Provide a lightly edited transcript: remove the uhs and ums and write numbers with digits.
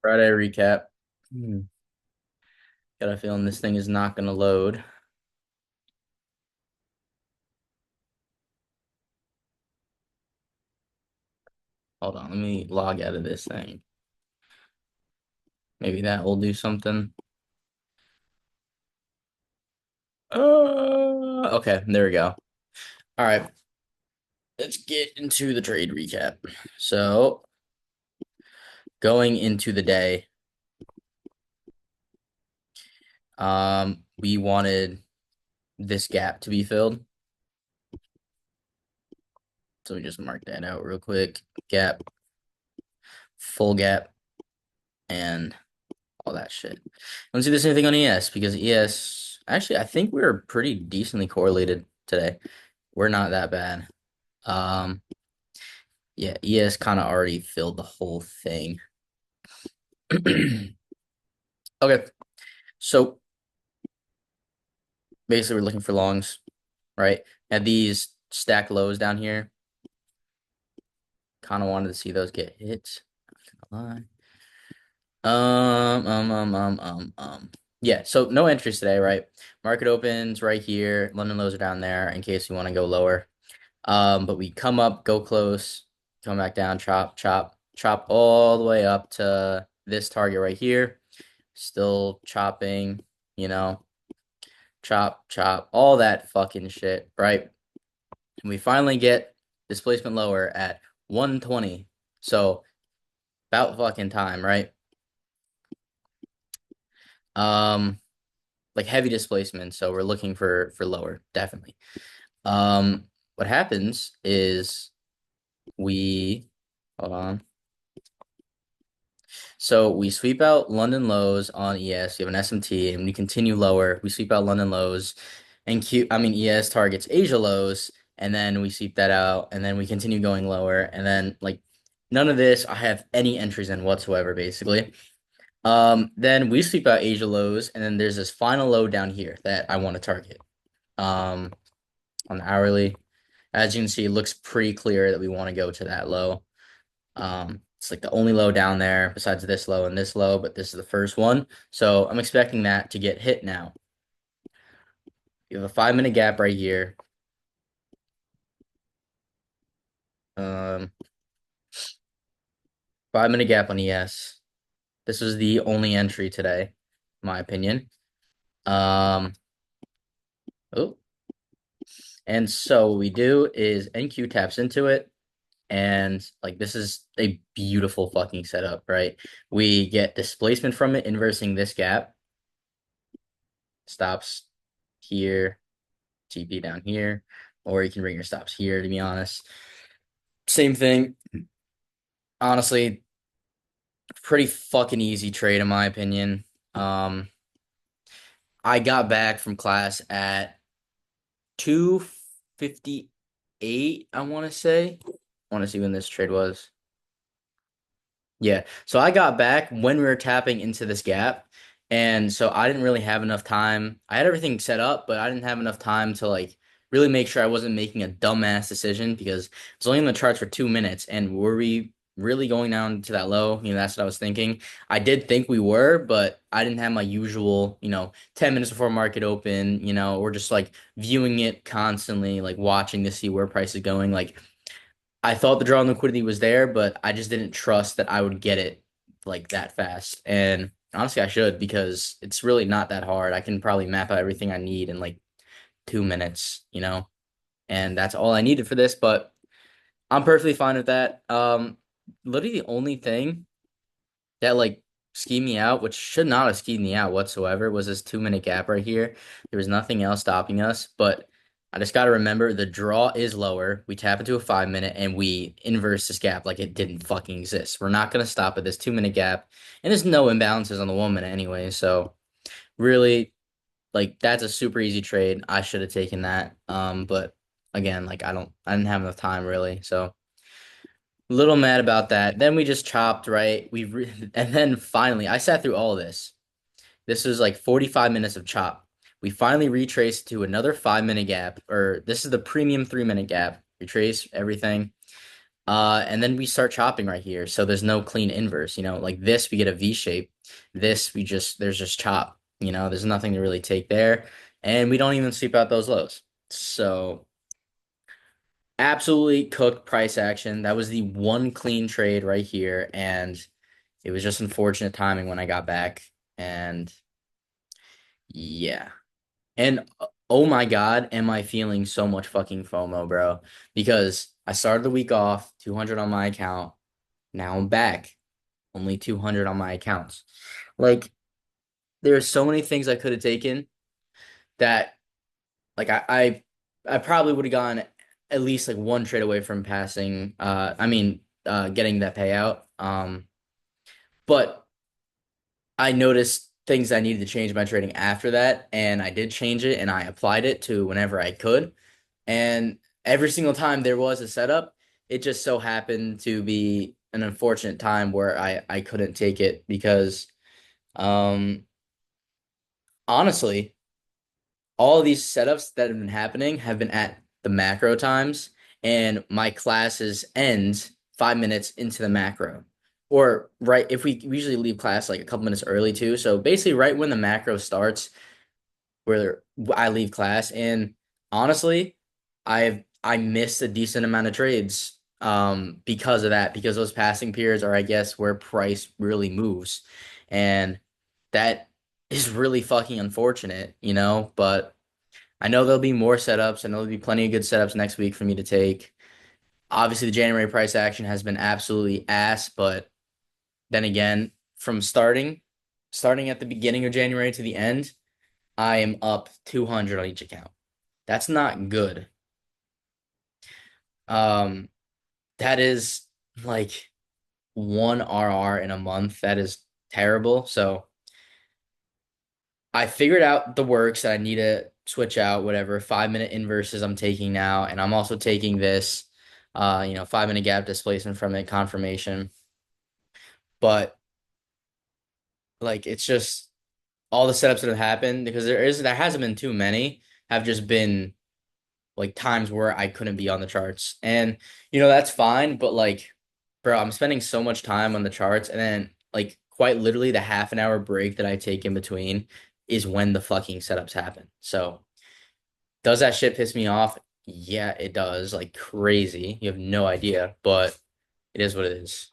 Friday recap. Hmm. Got a feeling this thing is not going to load. Hold on, let me log out of this thing. Maybe that will do something. Okay, there we go. All right, let's get into the trade recap. So, going into the day, we wanted this gap to be filled. So we just mark that out real quick. Gap, full gap, and all that shit. Let's do the same thing on ES because ES, actually, I think we were pretty decently correlated today. We're not that bad. Um, yeah, ES kind of already filled the whole thing. Okay, so basically we're looking for longs, right? Had these stack lows down here. Kind of wanted to see those get hit. Not gonna lie. Yeah, so no entries today, right? Market opens right here. London lows are down there in case you want to go lower. But we come up, go close, come back down, chop, chop, chop all the way up to this target right here. Still chopping, you know, chop, chop, all that fucking shit, right? And we finally get displacement lower at 120. So about fucking time, right? Um, like heavy displacement, so we're looking for lower, definitely. What happens is we hold on. So we sweep out London lows on ES. You have an SMT, and we continue lower. We sweep out London lows, and ES targets Asia lows, and then we sweep that out, and then we continue going lower, and then like none of this I have any entries in whatsoever, basically. Then we sweep out Asia lows, and then there's this final low down here that I want to target. Um, on the hourly, as you can see, it looks pretty clear that we want to go to that low. It's like the only low down there besides this low and this low, but this is the first one. So I'm expecting that to get hit now. You have a 5 minute gap right here. Um, 5 minute gap on ES. This was the only entry today, in my opinion. Um, oh, and so what we do is NQ taps into it. And like this is a beautiful fucking setup, right? We get displacement from it, inversing this gap. Stops here, TP down here, or you can bring your stops here, to be honest. Same thing. Honestly, pretty fucking easy trade in my opinion. Um, I got back from class at 2:58, I want to say. I want to see when this trade was. Yeah. So I got back when we were tapping into this gap. And so I didn't really have enough time. I had everything set up, but I didn't have enough time to like really make sure I wasn't making a dumbass decision because it was only in the charts for 2 minutes. And were we really going down to that low? That's what I was thinking. I did think we were, but I didn't have my usual, 10 minutes before market open, or just like viewing it constantly, like watching to see where price is going. Like I thought the draw on liquidity was there, but I just didn't trust that I would get it like that fast. And honestly, I should because it's really not that hard. I can probably map out everything I need in like 2 minutes, and that's all I needed for this. But I'm perfectly fine with that. Literally the only thing that like skied me out, which should not have skied me out whatsoever, was this 2 minute gap right here. There was nothing else stopping us, but I just got to remember the draw is lower. We tap into a 5 minute and we inverse this gap like it didn't fucking exist. We're not going to stop at this 2 minute gap, and there's no imbalances on the 1 minute anyway. So really, like that's a super easy trade. I should have taken that. But again, like I didn't have enough time really. So little mad about that. Then we just chopped, right? And then finally, I sat through all of this. This was like 45 minutes of chop. We finally retraced to another 5 minute gap, or this is the premium 3 minute gap. Retrace everything. And then we start chopping right here. So there's no clean inverse, like this, we get a V shape. This, there's just chop, there's nothing to really take there. And we don't even sweep out those lows. So absolutely cooked price action. That was the one clean trade right here. And it was just unfortunate timing when I got back. And yeah. And oh my God, am I feeling so much fucking FOMO, bro? Because I started the week off, 200 on my account. Now I'm back, only 200 on my accounts. Like, there are so many things I could have taken that, like, I probably would have gone at least like one trade away from passing. Getting that payout. But I noticed things I needed to change my trading after that, and I did change it, and I applied it to whenever I could. And every single time there was a setup, it just so happened to be an unfortunate time where I couldn't take it because um honestly, all of these setups that have been happening have been at the macro times, and my classes end 5 minutes into the macro. Or right, if we usually leave class like a couple minutes early too. So basically right when the macro starts, where I leave class. And honestly, I missed a decent amount of trades because of that, because those passing periods are, I guess, where price really moves. And that is really fucking unfortunate, but I know there'll be more setups. I know there'll be plenty of good setups next week for me to take. Obviously, the January price action has been absolutely ass, but then again, from starting at the beginning of January to the end, I am up 200 on each account. That's not good. Um, that is like one RR in a month. That is terrible. So I figured out the works that I need to switch out whatever 5 minute inverses I'm taking now, and I'm also taking this 5 minute gap displacement from it confirmation. But like it's just all the setups that have happened because there hasn't been too many, have just been like times where I couldn't be on the charts. And that's fine, but like bro, I'm spending so much time on the charts, and then like quite literally the half an hour break that I take in between is when the fucking setups happen. So does that shit piss me off? Yeah, it does, like crazy. You have no idea, but it is what it is.